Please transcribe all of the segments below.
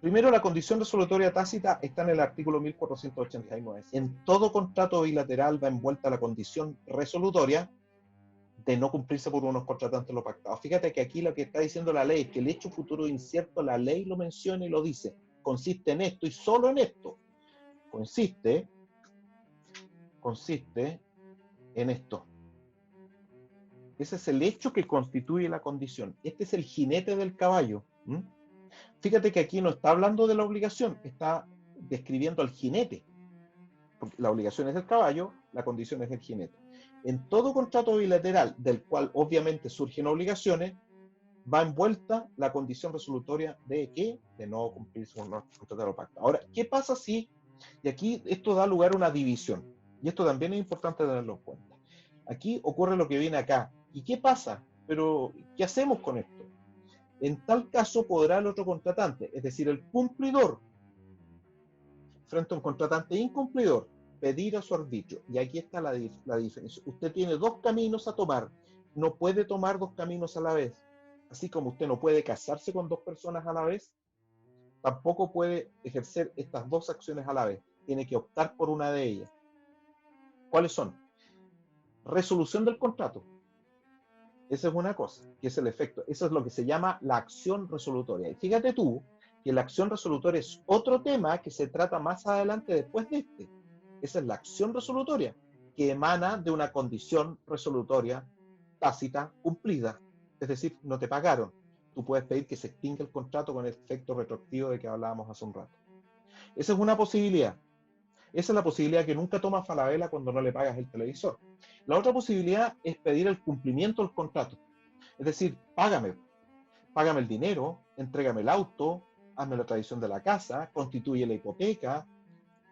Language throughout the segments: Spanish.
Primero, la condición resolutoria tácita está en el artículo 1489. En todo contrato bilateral va envuelta la condición resolutoria de no cumplirse por unos contratantes lo pactado. Fíjate que aquí lo que está diciendo la ley es que el hecho futuro incierto, la ley lo menciona y lo dice, consiste en esto y solo en esto. Consiste en esto. Ese es el hecho que constituye la condición. Este es el jinete del caballo. Fíjate que aquí no está hablando de la obligación, está describiendo al jinete. Porque la obligación es del caballo, la condición es del jinete. En todo contrato bilateral, del cual obviamente surgen obligaciones, va envuelta la condición resolutoria de ¿qué? De no cumplirse con los contratos de pacto. Ahora, ¿qué pasa si, y aquí esto da lugar a una división, y esto también es importante tenerlo en cuenta. Aquí ocurre lo que viene acá. ¿Y qué pasa? Pero, ¿qué hacemos con esto? En tal caso podrá el otro contratante, es decir, el cumplidor, frente a un contratante incumplidor, pedir a su arbitrio. Y aquí está la diferencia. Usted tiene dos caminos a tomar. No puede tomar dos caminos a la vez. Así como usted no puede casarse con dos personas a la vez, tampoco puede ejercer estas dos acciones a la vez. Tiene que optar por una de ellas. ¿Cuáles son? Resolución del contrato. Esa es una cosa, que es el efecto. Eso es lo que se llama la acción resolutoria. Y fíjate tú que la acción resolutoria es otro tema que se trata más adelante después de este. Esa es la acción resolutoria, que emana de una condición resolutoria tácita cumplida. Es decir, no te pagaron. Tú puedes pedir que se extinga el contrato con el efecto retroactivo de que hablábamos hace un rato. Esa es una posibilidad. Esa es la posibilidad que nunca toma Falabella cuando no le pagas el televisor. La otra posibilidad es pedir el cumplimiento del contrato. Es decir, págame el dinero, entrégame el auto, hazme la tradición de la casa, constituye la hipoteca,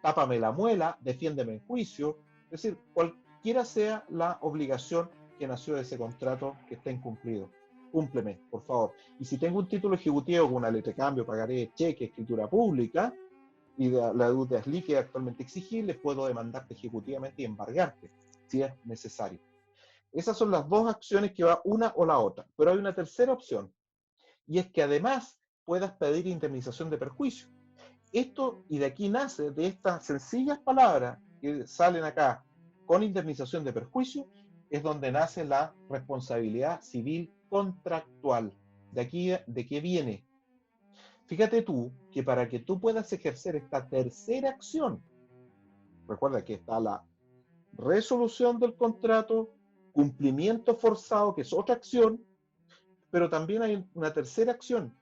tápame la muela, defiéndeme en juicio. Es decir, cualquiera sea la obligación que nació de ese contrato que esté incumplido. Cúmpleme, por favor. Y si tengo un título ejecutivo con una letra de cambio, pagaré, cheque, escritura pública, y la deuda es líquida actualmente exigible, puedo demandarte ejecutivamente y embargarte, si es necesario. Esas son las dos acciones que va una o la otra. Pero hay una tercera opción, y es que además puedas pedir indemnización de perjuicio. Esto, y de aquí nace, de estas sencillas palabras que salen acá, con indemnización de perjuicio, es donde nace la responsabilidad civil contractual. De aquí, ¿de qué viene? Fíjate tú que para que tú puedas ejercer esta tercera acción, recuerda que está la resolución del contrato, cumplimiento forzado, que es otra acción, pero también hay una tercera acción,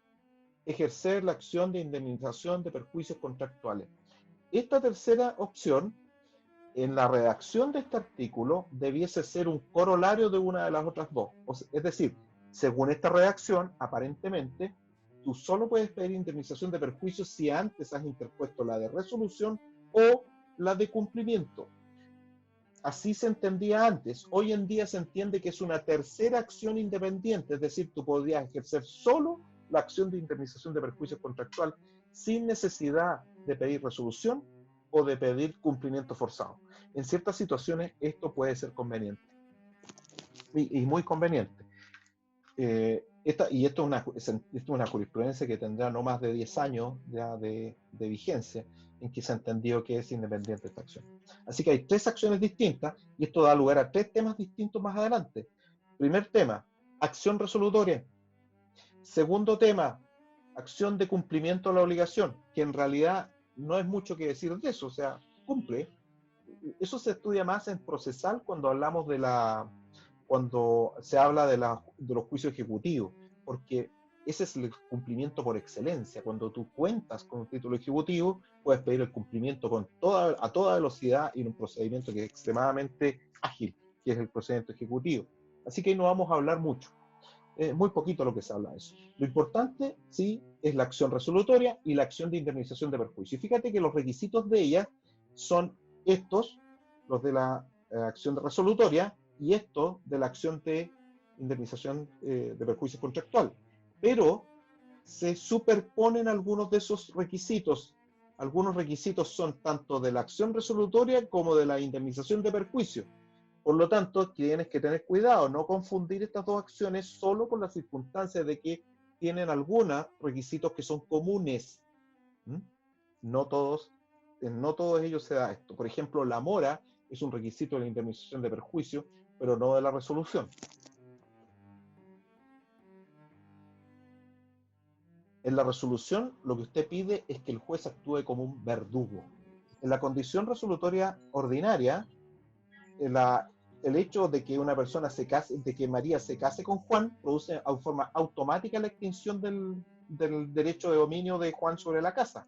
ejercer la acción de indemnización de perjuicios contractuales. Esta tercera opción, en la redacción de este artículo, debiese ser un corolario de una de las otras dos. Es decir, según esta redacción, aparentemente, tú solo puedes pedir indemnización de perjuicios si antes has interpuesto la de resolución o la de cumplimiento. Así se entendía antes. Hoy en día se entiende que es una tercera acción independiente, es decir, tú podrías ejercer solo la acción de indemnización de perjuicios contractual sin necesidad de pedir resolución o de pedir cumplimiento forzado. En ciertas situaciones esto puede ser conveniente y muy conveniente. Esto es una jurisprudencia que tendrá no más de 10 años ya de vigencia, en que se ha entendido que es independiente esta acción. Así que hay tres acciones distintas y esto da lugar a tres temas distintos más adelante. Primer tema, acción resolutoria. Segundo tema, acción de cumplimiento de la obligación, que en realidad no es mucho que decir de eso, o sea, cumple. Eso se estudia más en procesal cuando se habla de los juicios ejecutivos, porque ese es el cumplimiento por excelencia. Cuando tú cuentas con un título ejecutivo, puedes pedir el cumplimiento a toda velocidad y en un procedimiento que es extremadamente ágil, que es el procedimiento ejecutivo. Así que ahí no vamos a hablar mucho. Muy poquito lo que se habla de eso. Lo importante, sí, es la acción resolutoria y la acción de indemnización de perjuicio. Y fíjate que los requisitos de ella son estos, los de la acción resolutoria, y esto de la acción de indemnización de perjuicio contractual. Pero se superponen algunos de esos requisitos. Algunos requisitos son tanto de la acción resolutoria como de la indemnización de perjuicio. Por lo tanto, tienes que tener cuidado, no confundir estas dos acciones solo con las circunstancias de que tienen algunos requisitos que son comunes. ¿Mm? No todos, no todos ellos se da esto. Por ejemplo, la mora es un requisito de la indemnización de perjuicio, pero no de la resolución. En la resolución, lo que usted pide es que el juez actúe como un verdugo. En la condición resolutoria ordinaria, el hecho de que una persona se case, de que María se case con Juan, produce de forma automática la extinción del derecho de dominio de Juan sobre la casa.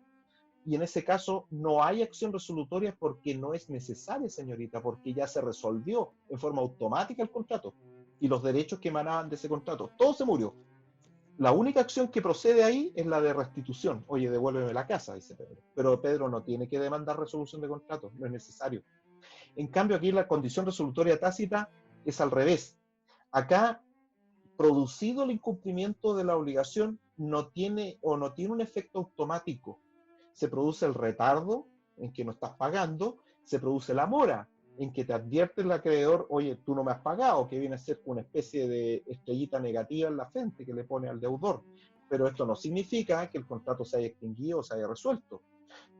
Y en ese caso no hay acción resolutoria porque no es necesaria, señorita, porque ya se resolvió en forma automática el contrato y los derechos que emanaban de ese contrato. Todo se murió. La única acción que procede ahí es la de restitución. Oye, devuélveme la casa, dice Pedro. Pero Pedro no tiene que demandar resolución de contrato, no es necesario. En cambio, aquí la condición resolutoria tácita es al revés. Acá, producido el incumplimiento de la obligación, no tiene un efecto automático. Se produce el retardo en que no estás pagando, se produce la mora en que te advierte el acreedor, oye, tú no me has pagado, que viene a ser una especie de estrellita negativa en la frente que le pone al deudor. Pero esto no significa que el contrato se haya extinguido o se haya resuelto.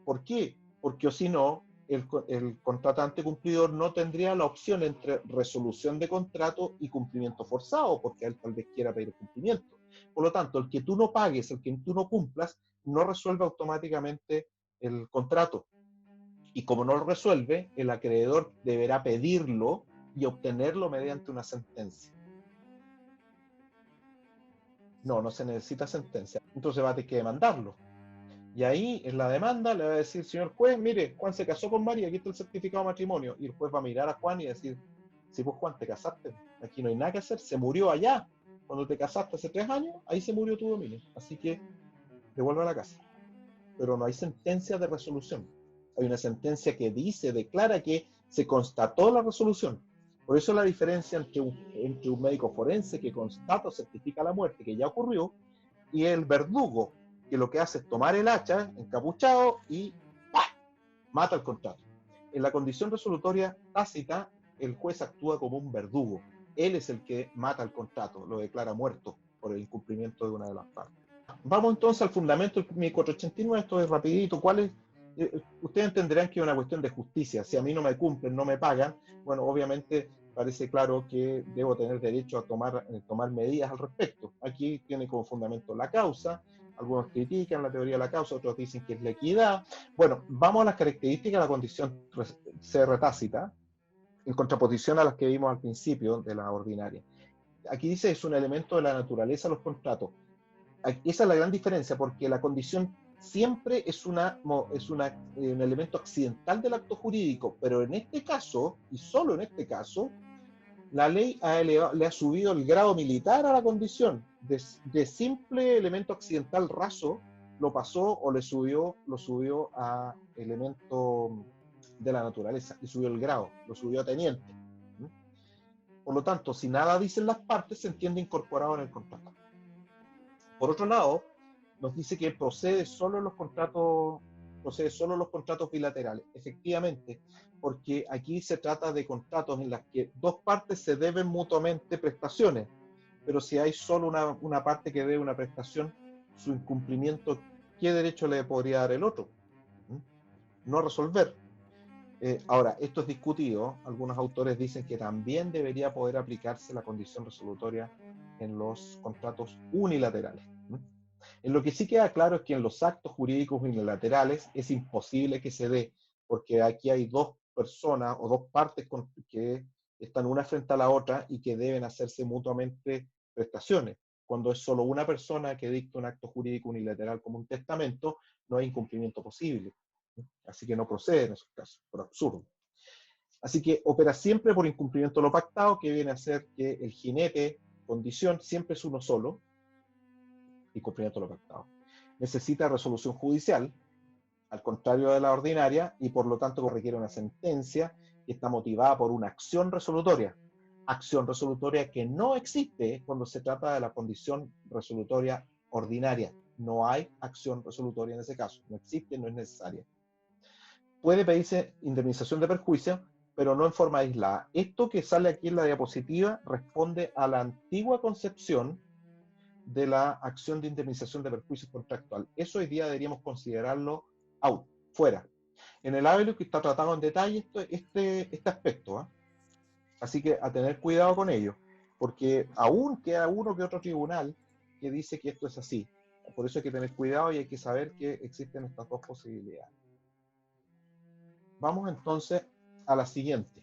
¿Por qué? Porque o si no, el contratante cumplidor no tendría la opción entre resolución de contrato y cumplimiento forzado, porque él tal vez quiera pedir cumplimiento. Por lo tanto, el que tú no pagues, el que tú no cumplas, no resuelve automáticamente el contrato. Y como no lo resuelve, el acreedor deberá pedirlo y obtenerlo mediante una sentencia. No, no se necesita sentencia. Entonces va a tener que demandarlo. Y ahí, en la demanda, le va a decir, señor juez, mire, Juan se casó con María, aquí está el certificado de matrimonio. Y el juez va a mirar a Juan y decir, sí, pues Juan, te casaste, aquí no hay nada que hacer, se murió allá. Cuando te casaste hace 3 años, ahí se murió tu dominio. Así que devuelve a la casa. Pero no hay sentencia de resolución. Hay una sentencia que dice, declara que se constató la resolución. Por eso la diferencia entre un médico forense que constata o certifica la muerte que ya ocurrió y el verdugo, que lo que hace es tomar el hacha encapuchado y ¡pah!, mata el contrato. En la condición resolutoria tácita, el juez actúa como un verdugo. Él es el que mata el contrato, lo declara muerto por el incumplimiento de una de las partes. Vamos entonces al fundamento del 1489, esto es rapidito. ¿Cuál es? Ustedes entenderán que es una cuestión de justicia. Si a mí no me cumplen, no me pagan, bueno, obviamente parece claro que debo tener derecho a tomar medidas al respecto. Aquí tiene como fundamento la causa, algunos critican la teoría de la causa, otros dicen que es la equidad. Bueno, vamos a las características de la condición CR tácita, en contraposición a las que vimos al principio de la ordinaria. Aquí dice es un elemento de la naturaleza de los contratos. Esa es la gran diferencia, porque la condición siempre es un elemento accidental del acto jurídico, pero en este caso, y solo en este caso, la ley le ha subido el grado militar a la condición. De simple elemento accidental raso, lo pasó o lo subió a elemento de la naturaleza, y subió el grado, lo subió a teniente. Por lo tanto, si nada dicen las partes, se entiende incorporado en el contrato. Por otro lado, nos dice que procede solo los contratos bilaterales. Efectivamente, porque aquí se trata de contratos en los que dos partes se deben mutuamente prestaciones, pero si hay solo una parte que debe una prestación, su incumplimiento, ¿qué derecho le podría dar el otro? No resolver. Ahora, esto es discutido. Algunos autores dicen que también debería poder aplicarse la condición resolutoria en los contratos unilaterales. En lo que sí queda claro es que en los actos jurídicos unilaterales es imposible que se dé, porque aquí hay dos personas o dos partes que están una frente a la otra y que deben hacerse mutuamente prestaciones. Cuando es solo una persona que dicta un acto jurídico unilateral como un testamento, no hay incumplimiento posible. Así que no procede en esos casos, por absurdo. Así que opera siempre por incumplimiento de lo pactado, que viene a ser que el jinete, condición, siempre es uno solo, incumplimiento de lo pactado. Necesita resolución judicial, al contrario de la ordinaria, y por lo tanto requiere una sentencia que está motivada por una acción resolutoria. Acción resolutoria que no existe cuando se trata de la condición resolutoria ordinaria. No hay acción resolutoria en ese caso. No existe, no es necesaria. Puede pedirse indemnización de perjuicio, pero no en forma aislada. Esto que sale aquí en la diapositiva responde a la antigua concepción de la acción de indemnización de perjuicios contractual. Eso hoy día deberíamos considerarlo out, fuera. En el ABELUC está tratado en detalle este aspecto, ¿eh? Así que a tener cuidado con ello, porque aún queda uno que otro tribunal que dice que esto es así. Por eso hay que tener cuidado y hay que saber que existen estas dos posibilidades. Vamos entonces a la siguiente.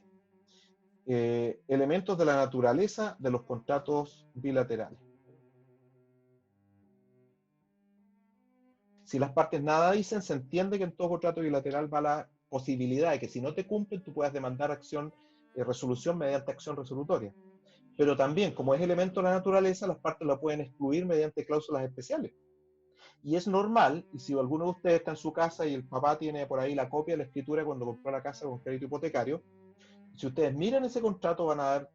Elementos de la naturaleza de los contratos bilaterales. Si las partes nada dicen, se entiende que en todo contrato bilateral va la posibilidad de que si no te cumplen, tú puedas demandar resolución mediante acción resolutoria. Pero también, como es elemento de la naturaleza, las partes la pueden excluir mediante cláusulas especiales. Y es normal, y si alguno de ustedes está en su casa y el papá tiene por ahí la copia de la escritura cuando compró la casa con crédito hipotecario, si ustedes miran ese contrato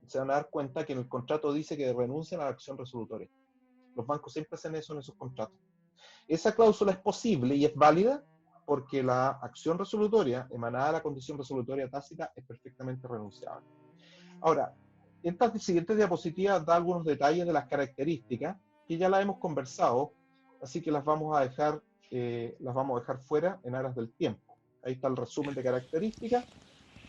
se van a dar cuenta que en el contrato dice que renuncian a la acción resolutoria. Los bancos siempre hacen eso en esos contratos. Esa cláusula es posible y es válida porque la acción resolutoria emanada de la condición resolutoria tácita es perfectamente renunciable. Ahora, esta siguiente diapositiva da algunos detalles de las características que ya las hemos conversado, así que las vamos a dejar fuera en aras del tiempo. Ahí está el resumen de características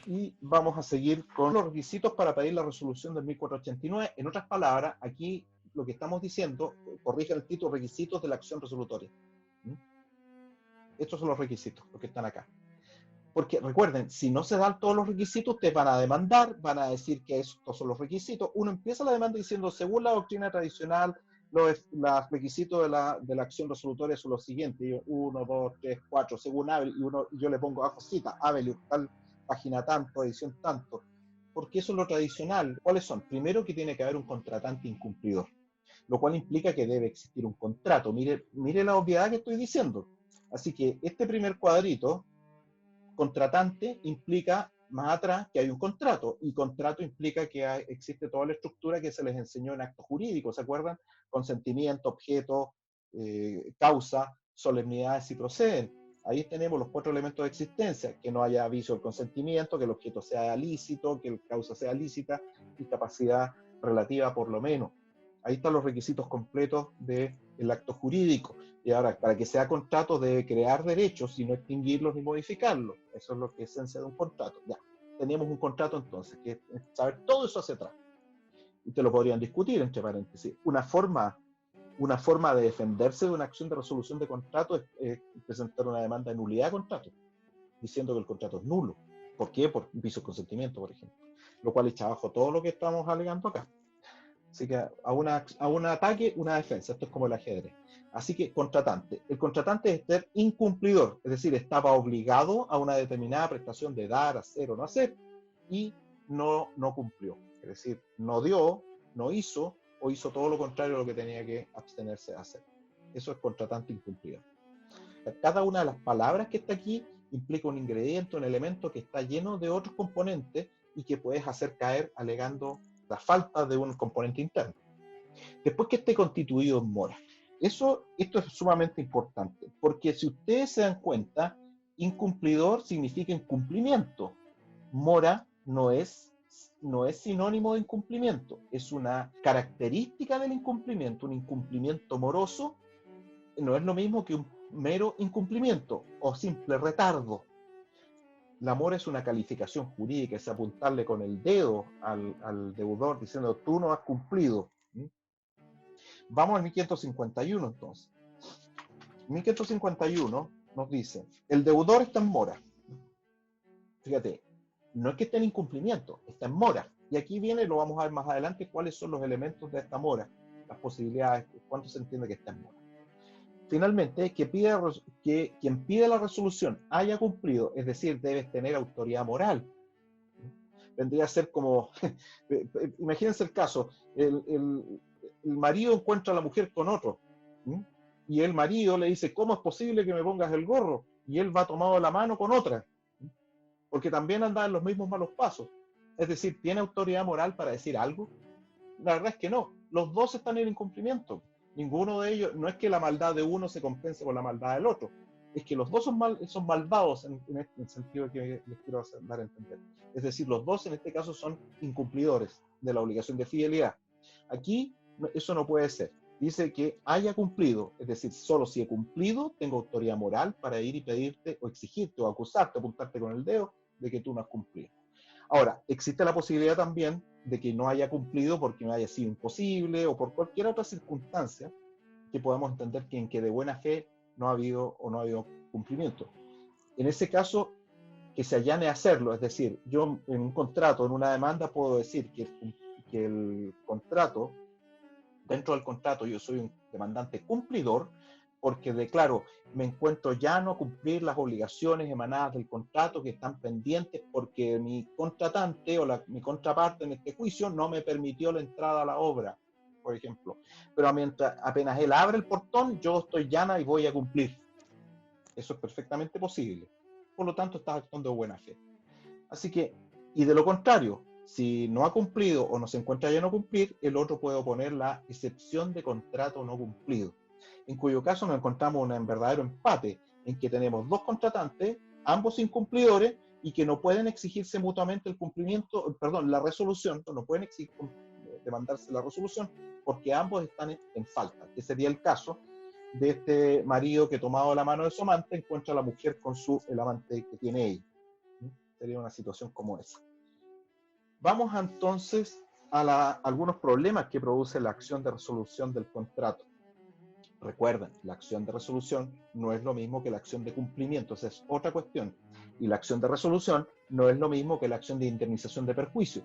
y vamos a seguir con los requisitos para pedir la resolución del 1489. En otras palabras, aquí lo que estamos diciendo, corrige el título, requisitos de la acción resolutoria. Estos son los requisitos, los que están acá. Porque recuerden, si no se dan todos los requisitos, ustedes van a demandar, van a decir que estos son los requisitos. Uno empieza la demanda diciendo, según la doctrina tradicional, los requisitos de la acción resolutoria son los siguientes. 1, 2, 3, 4, según Abel, y yo le pongo abajo cita, Abel, tal página tanto, edición tanto. Porque eso es lo tradicional. ¿Cuáles son? Primero, que tiene que haber un contratante incumplidor, lo cual implica que debe existir un contrato. Mire la obviedad que estoy diciendo. Así que este primer cuadrito, contratante, implica más atrás que hay un contrato, y contrato implica que existe toda la estructura que se les enseñó en actos jurídicos, ¿se acuerdan? Consentimiento, objeto, causa, solemnidades si proceden. Ahí tenemos los 4 elementos de existencia: que no haya aviso del consentimiento, que el objeto sea lícito, que la causa sea lícita, y capacidad relativa por lo menos. Ahí están los requisitos completos del acto jurídico. Y ahora, para que sea contrato, debe crear derechos y no extinguirlos ni modificarlos. Eso es lo que es esencia de un contrato. Ya, tenemos un contrato entonces, que es saber todo eso hacia atrás. Y te lo podrían discutir, entre paréntesis. Una forma de defenderse de una acción de resolución de contrato es presentar una demanda de nulidad de contrato, diciendo que el contrato es nulo. ¿Por qué? Por vicio de consentimiento, por ejemplo. Lo cual echa abajo todo lo que estamos alegando acá. Así que a un ataque, una defensa. Esto es como el ajedrez. Así que contratante. El contratante es ser incumplidor, es decir, estaba obligado a una determinada prestación de dar, hacer o no hacer, y no cumplió. Es decir, no dio, no hizo, o hizo todo lo contrario a lo que tenía que abstenerse de hacer. Eso es contratante incumplidor. Cada una de las palabras que está aquí implica un ingrediente, un elemento que está lleno de otros componentes y que puedes hacer caer alegando la falta de un componente interno. Después que esté constituido en mora. Esto es sumamente importante, porque si ustedes se dan cuenta, incumplidor significa incumplimiento. Mora no es sinónimo de incumplimiento, es una característica del incumplimiento. Un incumplimiento moroso no es lo mismo que un mero incumplimiento o simple retardo. La mora es una calificación jurídica, es apuntarle con el dedo al deudor diciendo tú no has cumplido. Vamos al 1551 entonces. 1551 nos dice, el deudor está en mora. Fíjate, no es que esté en incumplimiento, está en mora. Y aquí viene, lo vamos a ver más adelante, cuáles son los elementos de esta mora, las posibilidades, cuánto se entiende que está en mora. Finalmente, quien pide la resolución haya cumplido, es decir, debes tener autoridad moral. Vendría a ser como, imagínense el caso, el marido encuentra a la mujer con otro, y el marido le dice, ¿cómo es posible que me pongas el gorro? Y él va tomado la mano con otra, porque también anda en los mismos malos pasos. Es decir, ¿tiene autoridad moral para decir algo? La verdad es que no, los dos están en incumplimiento. Ninguno de ellos, no es que la maldad de uno se compense con la maldad del otro, es que los dos son malvados en el sentido que les quiero dar a entender. Es decir, los dos en este caso son incumplidores de la obligación de fidelidad. Aquí eso no puede ser. dice que haya cumplido, es decir, solo si he cumplido, tengo autoridad moral para ir y pedirte o exigirte o acusarte, apuntarte con el dedo de que tú no has cumplido. Ahora, existe la posibilidad también de que no haya cumplido porque no haya sido imposible o por cualquier otra circunstancia que podamos entender que en que de buena fe no ha habido o no ha habido cumplimiento. En ese caso, que se allane a hacerlo, es decir, yo en un contrato, en una demanda, puedo decir que el contrato, dentro del contrato yo soy un demandante cumplidor, porque declaro, me encuentro ya no cumplir las obligaciones emanadas del contrato que están pendientes porque mi contratante o mi contraparte en este juicio no me permitió la entrada a la obra, por ejemplo. Pero mientras apenas él abre el portón, yo estoy llana y voy a cumplir. Eso es perfectamente posible. Por lo tanto, estás actuando de buena fe. Así que, y de lo contrario, si no ha cumplido o no se encuentra ya no cumplir, el otro puede oponer la excepción de contrato no cumplido, en cuyo caso nos encontramos en verdadero empate, en que tenemos dos contratantes, ambos incumplidores, y que no pueden exigirse mutuamente el cumplimiento, perdón, la resolución, no pueden exigir, demandarse la resolución, porque ambos están en falta, que sería el caso de este marido que tomado la mano de su amante encuentra a la mujer con el amante que tiene ella. Sería una situación como esa. Vamos entonces a algunos problemas que produce la acción de resolución del contrato. Recuerden, la acción de resolución no es lo mismo que la acción de cumplimiento, esa es otra cuestión. Y la acción de resolución no es lo mismo que la acción de indemnización de perjuicio.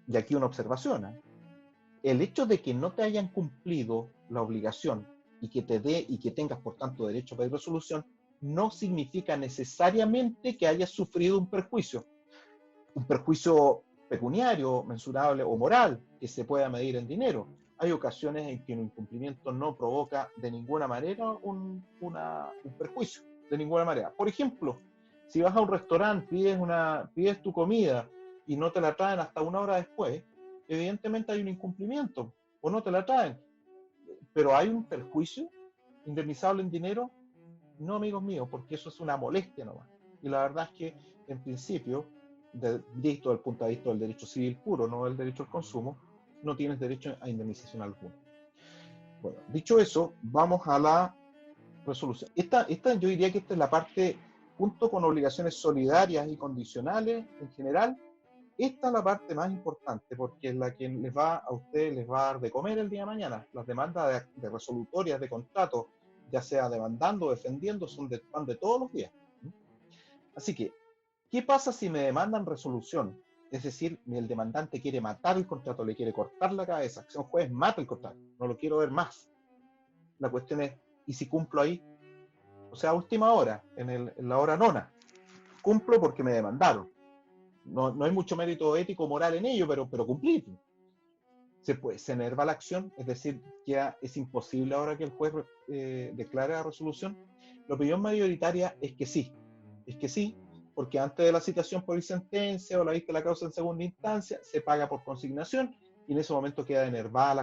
Y aquí una observación. El hecho de que no te hayan cumplido la obligación y que tengas por tanto derecho a pedir resolución no significa necesariamente que hayas sufrido un perjuicio pecuniario, mensurable o moral que se pueda medir en dinero. Hay ocasiones en que un incumplimiento no provoca de ninguna manera un perjuicio, de ninguna manera. Por ejemplo, si vas a un restaurante, pides tu comida y no te la traen hasta una hora después, evidentemente hay un incumplimiento, o no te la traen. Pero ¿hay un perjuicio indemnizable en dinero? No, amigos míos, porque eso es una molestia nomás. Y la verdad es que, en principio, visto desde el punto de vista del derecho civil puro, no del derecho al consumo, no tienes derecho a indemnización alguna. Bueno, dicho eso, vamos a la resolución. Esta yo diría que esta es la parte, junto con obligaciones solidarias y condicionales en general, esta es la parte más importante porque es la que a ustedes les va a dar de comer el día de mañana. Las demandas de resolutorias de contratos, ya sea demandando o defendiendo, van de todos los días. Así que, ¿qué pasa si me demandan resolución? Es decir, el demandante quiere matar el contrato, le quiere cortar la cabeza. Acción juez, mata el contrato, no lo quiero ver más. La cuestión es, ¿y si cumplo ahí? O sea, a última hora, en la hora nona. Cumplo porque me demandaron. No hay mucho mérito ético o moral en ello, pero cumplí. Se enerva la acción, es decir, ya es imposible ahora que el juez declare la resolución. La opinión mayoritaria es que sí, porque antes de la citación por sentencia o la vista de la causa en segunda instancia, se paga por consignación y en ese momento queda enervada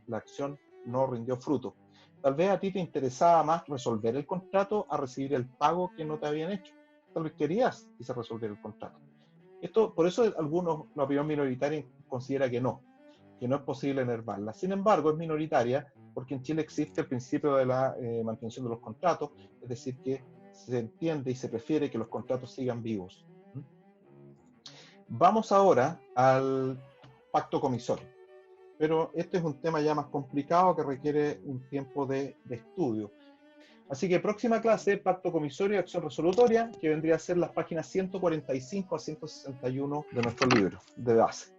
la acción no rindió fruto. Tal vez a ti te interesaba más resolver el contrato a recibir el pago que no te habían hecho. Tal vez querías que se resolviera el contrato. Por eso la opinión minoritaria considera que no es posible enervarla. Sin embargo, es minoritaria porque en Chile existe el principio de la mantención de los contratos, es decir, que se entiende y se prefiere que los contratos sigan vivos. Vamos ahora al pacto comisorio, pero este es un tema ya más complicado que requiere un tiempo de estudio. Así que próxima clase, pacto comisorio y acción resolutoria, que vendría a ser las páginas 145 a 161 de nuestro libro de base.